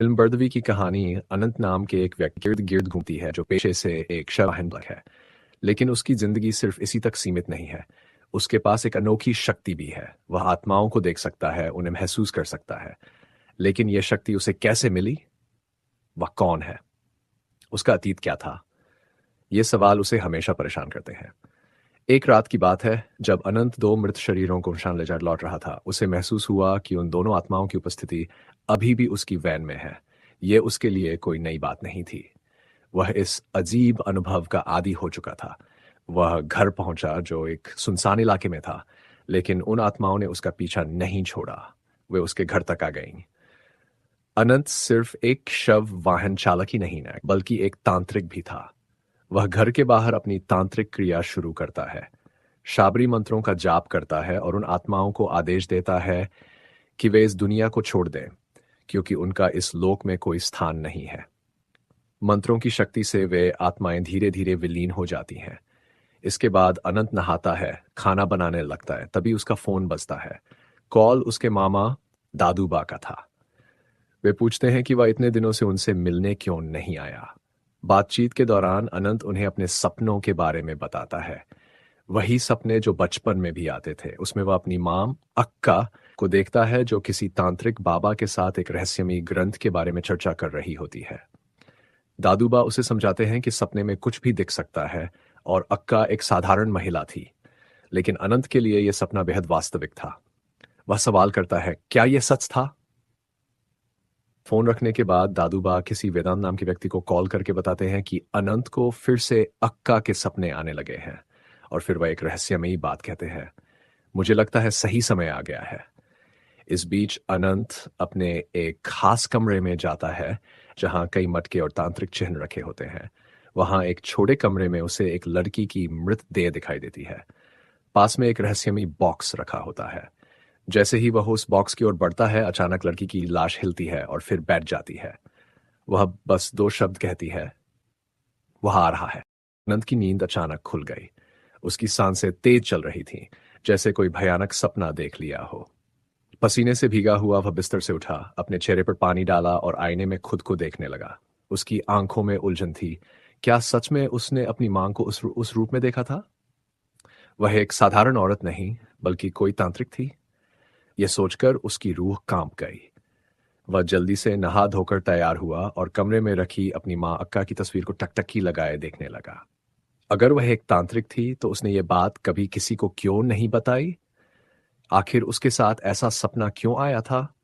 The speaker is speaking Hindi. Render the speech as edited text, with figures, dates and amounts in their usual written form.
फिल्म बर्दवी की कहानी अनंत नाम के एक व्यक्ति के इर्द गिर्द घूमती है जो पेशे से एक शवहन है। लेकिन उसकी जिंदगी सिर्फ इसी तक सीमित नहीं है। उसके पास एक अनोखी शक्ति भी है। वह आत्माओं को देख सकता है, उन्हें महसूस कर सकता है। लेकिन यह शक्ति उसे कैसे मिली? वह कौन है? उसका अतीत क्या था? ये सवाल उसे हमेशा परेशान करते हैं। एक रात की बात है, जब अनंत दो मृत शरीरों को निशान ले जा लौट रहा था। उसे महसूस हुआ कि उन दोनों आत्माओं की उपस्थिति अभी भी उसकी वैन में है। ये उसके लिए कोई नई बात नहीं थी। वह इस अजीब अनुभव का आदी हो चुका था। वह घर पहुंचा जो एक सुनसान इलाके में था, लेकिन उन आत्माओं ने उसका पीछा नहीं छोड़ा। वे उसके घर तक आ गईं। अनंत सिर्फ एक शव वाहन चालक ही नहीं है, बल्कि एक तांत्रिक भी था। वह घर के बाहर अपनी तांत्रिक क्रिया शुरू करता है, शाबरी मंत्रों का जाप करता है और उन आत्माओं को आदेश देता है कि वे इस दुनिया को छोड़ दें, क्योंकि उनका इस लोक में कोई स्थान नहीं है। मंत्रों की शक्ति से वे आत्माएं धीरे धीरे विलीन हो जाती हैं। इसके बाद अनंत नहाता है, खाना बनाने लगता है, तभी उसका फोन बजता है। कॉल उसके मामा दादूबा का था। वे पूछते हैं कि वह इतने दिनों से उनसे मिलने क्यों नहीं आया। बातचीत के दौरान अनंत उन्हें अपने सपनों के बारे में बताता है। वही सपने जो बचपन में भी आते थे। उसमें वह अपनी मां अक्का को देखता है जो किसी तांत्रिक बाबा के साथ एक रहस्यमयी ग्रंथ के बारे में चर्चा कर रही होती है। दादूबा उसे समझाते हैं कि सपने में कुछ भी दिख सकता है और अक्का एक साधारण महिला थी। लेकिन अनंत के लिए यह सपना बेहद वास्तविक था। वह सवाल करता है, क्या यह सच था? फोन रखने के बाद दादूबा किसी वेदांत नाम के व्यक्ति को कॉल करके बताते हैं कि अनंत को फिर से अक्का के सपने आने लगे हैं। और फिर वह एक रहस्यमयी बात कहते हैं, मुझे लगता है सही समय आ गया है। इस बीच अनंत अपने एक खास कमरे में जाता है, जहां कई मटके और तांत्रिक चिन्ह रखे होते हैं। वहां एक छोटे कमरे में उसे एक लड़की की मृतदेह दिखाई देती है। पास में एक रहस्यमयी बॉक्स रखा होता है। जैसे ही वह उस बॉक्स की ओर बढ़ता है, अचानक लड़की की लाश हिलती है और फिर बैठ जाती है। वह बस दो शब्द कहती है, वह आ रहा है। अनंत की नींद अचानक खुल गई। उसकी सांसें तेज चल रही थीं, जैसे कोई भयानक सपना देख लिया हो। पसीने से भीगा हुआ वह बिस्तर से उठा, अपने चेहरे पर पानी डाला और आईने में खुद को देखने लगा। उसकी आंखों में उलझन थी। क्या सच में उसने अपनी मां को उस रूप में देखा था? वह एक साधारण औरत नहीं, बल्कि कोई तांत्रिक थी। यह सोचकर उसकी रूह कांप गई। वह जल्दी से नहा धोकर तैयार हुआ और कमरे में रखी अपनी मां अक्का की तस्वीर को टकटकी लगाए देखने लगा। अगर वह एक तांत्रिक थी तो उसने ये बात कभी किसी को क्यों नहीं बताई? आखिर उसके साथ ऐसा सपना क्यों आया था?